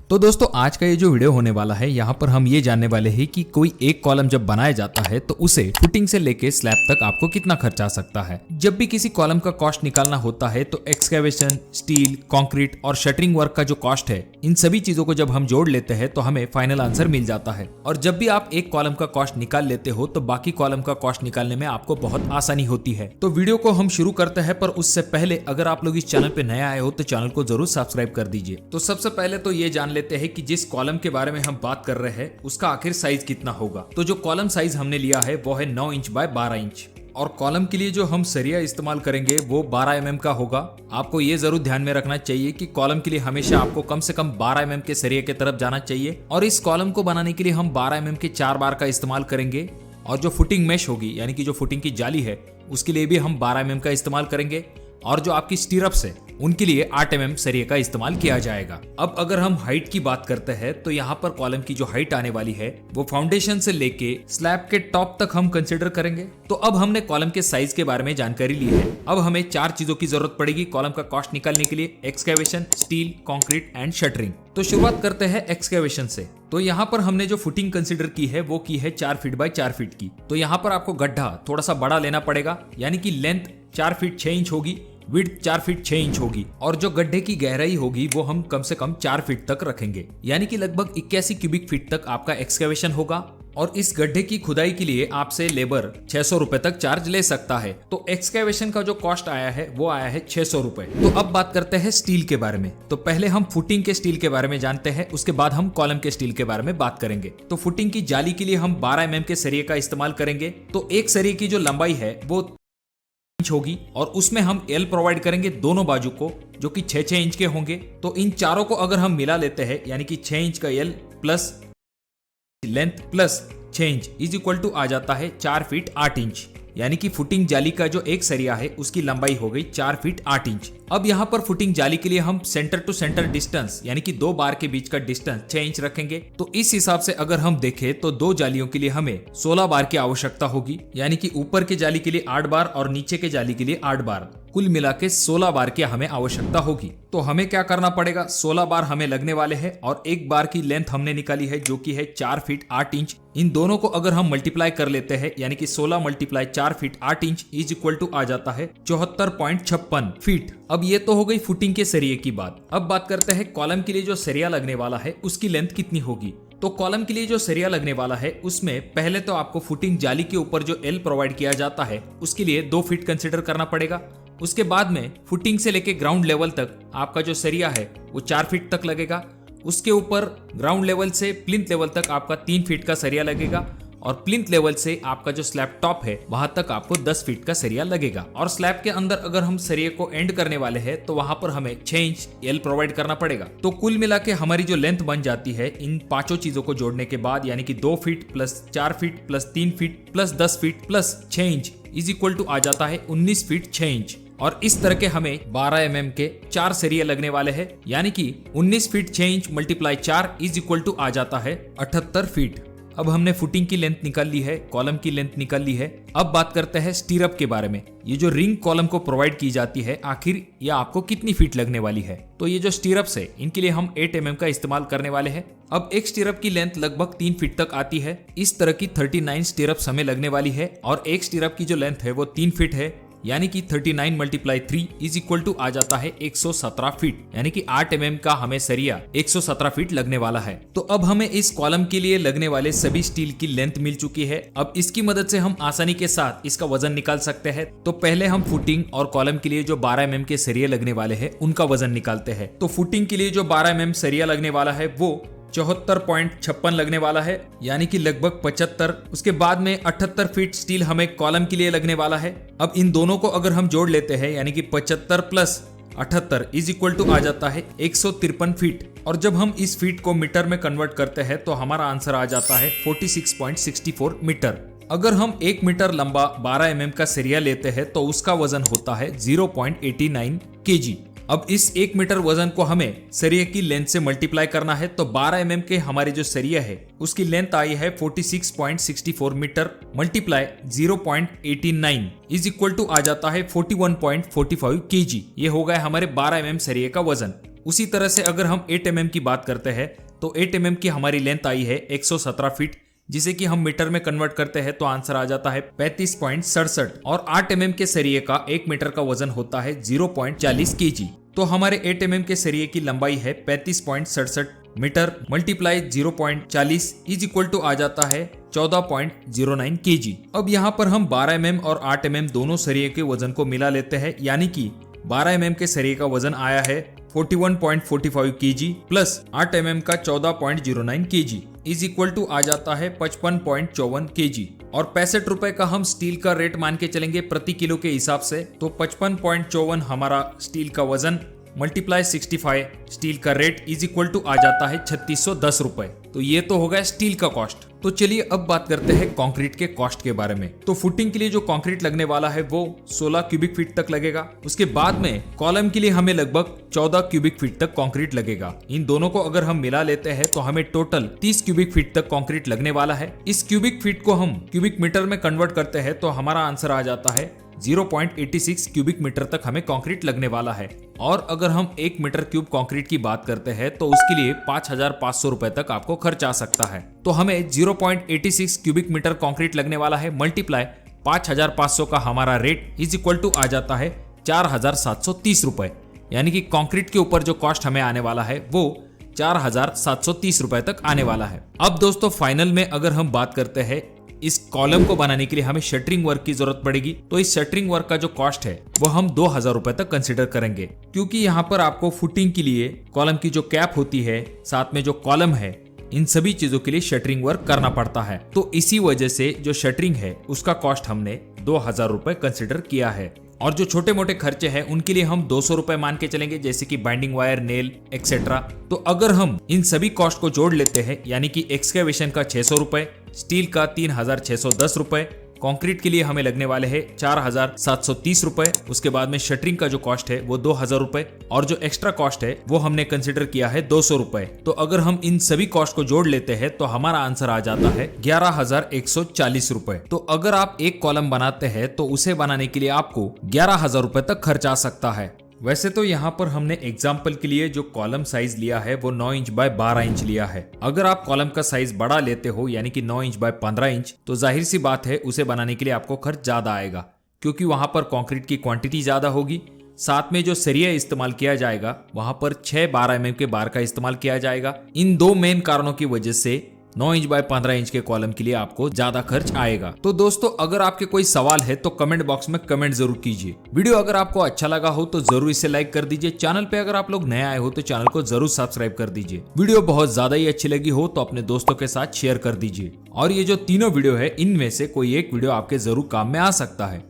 तो दोस्तों आज का ये जो वीडियो होने वाला है यहाँ पर हम ये जानने वाले हैं कि कोई एक कॉलम जब बनाया जाता है तो उसे फुटिंग से लेके स्लैब तक आपको कितना खर्चा आ सकता है। जब भी किसी कॉलम का कॉस्ट निकालना होता है तो एक्सकेवेशन, स्टील, कंक्रीट और शटरिंग वर्क का जो कॉस्ट है, इन सभी चीजों को जब हम जोड़ लेते हैं तो हमें फाइनल आंसर मिल जाता है। और जब भी आप एक कॉलम का कॉस्ट निकाल लेते हो तो बाकी कॉलम का कॉस्ट निकालने में आपको बहुत आसानी होती है। तो वीडियो को हम शुरू करते हैं, पर उससे पहले अगर आप लोग इस चैनल पे नए आए हो तो चैनल को जरूर सब्सक्राइब कर दीजिए। तो सबसे पहले तो ये जान लेते हैं कि जिस कॉलम के बारे में हम बात कर रहे हैं उसका आखिर साइज कितना होगा। तो जो कॉलम साइज हमने लिया है वो है 9 इंच बाय 12 इंच। और कॉलम के लिए जो हम सरिया इस्तेमाल करेंगे वो 12 mm का होगा। आपको ये जरूर ध्यान में रखना चाहिए कि कॉलम के लिए हमेशा आपको कम से कम 12 mm के सरिया की तरफ जाना चाहिए। और इस कॉलम को बनाने के लिए हम 12 mm के 4 बार का इस्तेमाल करेंगे। और जो फुटिंग मेश होगी यानी कि जो फुटिंग की जाली है उसके लिए भी हम 12 mm का इस्तेमाल करेंगे। और जो आपकी स्टीरअप्स है उनके लिए 8 mm सरिये का इस्तेमाल किया जाएगा। अब अगर हम हाइट की बात करते हैं तो यहाँ पर कॉलम की जो हाइट आने वाली है वो फाउंडेशन से लेके स्लैब के टॉप तक हम कंसिडर करेंगे। तो अब हमने कॉलम के साइज के बारे में जानकारी ली है। अब हमें 4 चीजों की जरूरत पड़ेगी कॉलम का कॉस्ट निकालने के लिए: excavation, steel, concrete and shuttering. तो शुरुआत करते हैं एक्सकेवेशन से। तो यहाँ पर हमने जो फुटिंग कंसिडर की है वो की है 4 फीट बाय 4 फीट की। तो यहाँ पर आपको गड्ढा थोड़ा सा बड़ा लेना पड़ेगा, यानी कि लेंथ 4 फीट 6 इंच होगी, विड्थ 4 फीट 6 इंच होगी। और जो गड्ढे की गहराई होगी वो हम कम से कम 4 फीट तक रखेंगे, यानी कि लगभग 81 क्यूबिक फीट तक आपका एक्सकेवेशन होगा। और इस गड्ढे की खुदाई के लिए आपसे लेबर 600 रुपए तक चार्ज ले सकता है। तो एक्सकेवेशन का जो कॉस्ट आया है वो आया है 600 रुपए। तो अब बात करते हैं स्टील के बारे में। तो पहले हम फुटिंग के स्टील के बारे में जानते हैं, उसके बाद हम कॉलम के स्टील के बारे में बात करेंगे। तो फुटिंग की जाली के लिए हम 12 mm के सरिये का इस्तेमाल करेंगे। तो एक सरिये की जो लंबाई है वो इंच होगी और उसमें हम एल प्रोवाइड करेंगे दोनों बाजू को, जो कि 6-6 इंच के होंगे। तो इन चारों को अगर हम मिला लेते हैं यानी कि 6 इंच का L plus length plus 6 inch is equal to आ जाता है 4 फीट 8 इंच। यानी कि फुटिंग जाली का जो एक सरिया है उसकी लंबाई हो गई 4 फीट 8 इंच। अब यहाँ पर फुटिंग जाली के लिए हम सेंटर टू सेंटर डिस्टेंस यानी कि 2 बार के बीच का डिस्टेंस 6 इंच रखेंगे। तो इस हिसाब से अगर हम देखें तो 2 जालियों के लिए हमें 16 बार की आवश्यकता होगी, यानी कि ऊपर के जाली के लिए 8 बार और नीचे के जाली के लिए 8 बार, कुल मिला के 16 बार की हमें आवश्यकता होगी। तो हमें क्या करना पड़ेगा, 16 बार हमें लगने वाले हैं और एक बार की लेंथ हमने निकाली है जो कि है 4 फीट 8 इंच। इन दोनों को अगर हम मल्टीप्लाई कर लेते हैं यानी कि 16 multiply 4 feet 8 inch is equal to आ जाता है 74.56 फीट। अब ये तो हो गई फुटिंग के सरिये की बात। अब बात करते हैं कॉलम के लिए जो सरिया लगने वाला है उसकी लेंथ कितनी होगी। तो कॉलम के लिए जो सरिया लगने वाला है उसमें पहले तो आपको फुटिंग जाली के ऊपर जो एल प्रोवाइड किया जाता है उसके लिए 2 फीट कंसिडर करना पड़ेगा। उसके बाद में फुटिंग से लेके ग्राउंड लेवल तक आपका जो सरिया है वो 4 फीट तक लगेगा। उसके ऊपर ग्राउंड लेवल से प्लिंथ लेवल तक आपका 3 फीट का सरिया लगेगा। और प्लिंथ लेवल से आपका जो स्लैब टॉप है वहां तक आपको 10 फीट का सरिया लगेगा। और स्लैब के अंदर अगर हम सरिये को एंड करने वाले हैं तो वहां पर हमें 6 इंच एल प्रोवाइड करना पड़ेगा। तो कुल मिला के हमारी जो लेंथ बन जाती है इन 5 चीजों को जोड़ने के बाद, यानी कि 2 feet plus 4 feet plus 3 feet plus 10 feet plus 6 inch is equal to आ जाता है 19 फीट 6 इंच। और इस तरह के हमें 12 mm के 4 सरिये लगने वाले हैं, यानी कि 19 feet 6 inch multiply 4 is equal to आ जाता है 78 फीट। अब हमने फुटिंग की लेंथ निकाल ली है, कॉलम की लेंथ निकाल ली है। अब बात करते हैं स्टीरअप के बारे में। ये जो रिंग कॉलम को प्रोवाइड की जाती है आखिर ये आपको कितनी फीट लगने वाली है। तो ये जो स्टीरअप्स है इनके लिए हम 8 mm का इस्तेमाल करने वाले हैं। अब एक स्टीरअप की लेंथ लगभग 3 फीट तक आती है। इस तरह की 39 स्टीरअप्स हमें लगने वाली है और एक स्टीरअप की जो लेंथ है वो 3 फीट है, यानी कि 39 मल्टीप्लाई 3 इज इक्वल टू आ जाता है 117 फीट। यानी कि 8 mm का हमें सरिया 117 फीट लगने वाला है। तो अब हमें इस कॉलम के लिए लगने वाले सभी स्टील की लेंथ मिल चुकी है। अब इसकी मदद से हम आसानी के साथ इसका वजन निकाल सकते हैं। तो पहले हम फुटिंग और कॉलम के लिए जो 12 mm के सरिये लगने वाले हैं उनका वजन निकालते हैं। तो फुटिंग के लिए जो 12 mm सरिया लगने वाला है वो 74.56 लगने वाला है, यानी कि लगभग 75। उसके बाद में 78 फीट स्टील हमें कॉलम के लिए लगने वाला है। अब इन दोनों को अगर हम जोड़ लेते हैं यानी कि 75 प्लस 78 इज इक्वल टू आ जाता है 153 फीट। और जब हम इस फीट को मीटर में कन्वर्ट करते हैं तो हमारा आंसर आ जाता है 46.64 मीटर। अगर हम 1 मीटर लंबा 12 mm का सरिया लेते हैं तो उसका वजन होता है 0.89 kg। अब इस 1 मीटर वजन को हमें सरिये की लेंथ से मल्टीप्लाई करना है। तो 12 mm के हमारे जो सरिया है उसकी लेंथ आई है 46.64 metre multiply 0.89 is equal to आ जाता है 41.45 kg। ये हो गया हमारे 12 mm सरिये का वजन। उसी तरह से अगर हम 8 mm की बात करते हैं तो 8 mm की हमारी लेंथ आई है 117 फीट, जिसे कि हम मीटर में कन्वर्ट करते हैं तो आंसर आ जाता है 35.67। और 8 mm के सरिये का 1 मीटर का वजन होता है 0.40 kg। तो हमारे 8 mm के सरिये की लंबाई है 35.67 metre multiply 0.40 is equal to आ जाता है 14.09 kg। अब यहाँ पर हम 12 mm और 8 mm दोनों सरिये के वजन को मिला लेते हैं, यानी कि 12 mm के सरिये का वजन आया है 41.45 kg प्लस 8 mm का 14.09 kg इज इक्वल टू आ जाता है 55.54 kg। और 65 रुपए का हम स्टील का रेट मान के चलेंगे प्रति किलो के हिसाब से, तो 55.54 हमारा स्टील का वजन मल्टीप्लाई 65 स्टील का रेट इज इक्वल टू आ जाता है 3610 रुपए। तो ये तो होगा स्टील का कॉस्ट। तो चलिए अब बात करते हैं कंक्रीट के कॉस्ट के बारे में। तो फुटिंग के लिए जो कंक्रीट लगने वाला है वो 16 क्यूबिक फीट तक लगेगा। उसके बाद में कॉलम के लिए हमें लगभग 14 क्यूबिक फीट तक कंक्रीट लगेगा। इन दोनों को अगर हम मिला लेते हैं तो हमें टोटल 30 क्यूबिक फीट तक कंक्रीट लगने वाला है। इस क्यूबिक फीट को हम क्यूबिक मीटर में कन्वर्ट करते हैं तो हमारा आंसर आ जाता है 0.86 क्यूबिक मीटर तक हमें कंक्रीट लगने वाला है। और अगर हम 1 मीटर क्यूब कंक्रीट की बात करते हैं तो उसके लिए 5500 रुपए तक आपको खर्च आ सकता है। तो हमें 0.86 क्यूबिक मीटर कंक्रीट लगने वाला है मल्टीप्लाई 5500 का हमारा रेट इज इक्वल टू आ जाता है 4730 रुपए। यानी कि कंक्रीट के ऊपर जो कॉस्ट हमें आने वाला है वो 4730 रुपए तक आने वाला है। अब दोस्तों फाइनल में अगर हम बात करते हैं इस कॉलम को बनाने के लिए हमें शटरिंग वर्क की जरूरत पड़ेगी। तो इस शटरिंग वर्क का जो कॉस्ट है वो हम 2000 रुपए तक कंसिडर करेंगे, क्योंकि यहाँ पर आपको फुटिंग के लिए कॉलम की जो कैप होती है, साथ में जो कॉलम है, इन सभी चीजों के लिए शटरिंग वर्क करना पड़ता है। तो इसी वजह से जो शटरिंग है उसका कॉस्ट हमने 2000 रुपए कंसिडर किया है। और जो छोटे मोटे खर्चे हैं उनके लिए हम 200 रुपए मान के चलेंगे, जैसे कि बाइंडिंग वायर, नेल एक्सेट्रा। तो अगर हम इन सभी कॉस्ट को जोड़ लेते हैं, यानी कि एक्सकेवेशन का 600 रुपए, स्टील का 3610 रुपए, कंक्रीट के लिए हमें लगने वाले हैं 4730 रुपए, उसके बाद में शटरिंग का जो कॉस्ट है वो 2000 रुपए, और जो एक्स्ट्रा कॉस्ट है वो हमने कंसिडर किया है 200 रुपए। तो अगर हम इन सभी कॉस्ट को जोड़ लेते हैं तो हमारा आंसर आ जाता है 11140 रुपए। तो अगर आप एक कॉलम बनाते हैं तो उसे बनाने के लिए आपको 11000 रुपए तक खर्च आ सकता है। वैसे तो यहाँ पर हमने एग्जाम्पल के लिए जो कॉलम साइज लिया है वो 9 इंच बाय 12 इंच लिया है। अगर आप कॉलम का साइज बड़ा लेते हो, यानी कि 9 इंच बाय 15 इंच, तो जाहिर सी बात है उसे बनाने के लिए आपको खर्च ज्यादा आएगा, क्योंकि वहां पर कंक्रीट की क्वांटिटी ज्यादा होगी। साथ में जो सरिया इस्तेमाल किया जाएगा वहां पर 6-12 mm के बार का इस्तेमाल किया जाएगा। इन दो मेन कारणों की वजह से 9 इंच बाय 15 इंच के कॉलम के लिए आपको ज्यादा खर्च आएगा। तो दोस्तों अगर आपके कोई सवाल है तो कमेंट बॉक्स में कमेंट जरूर कीजिए। वीडियो अगर आपको अच्छा लगा हो तो जरूर इसे लाइक कर दीजिए। चैनल पे अगर आप लोग नए आए हो तो चैनल को जरूर सब्सक्राइब कर दीजिए। वीडियो बहुत ज्यादा ही अच्छी लगी हो तो अपने दोस्तों के साथ शेयर कर दीजिए। और ये जो तीनों वीडियो है इनमें से कोई एक वीडियो आपके जरूर काम में आ सकता है।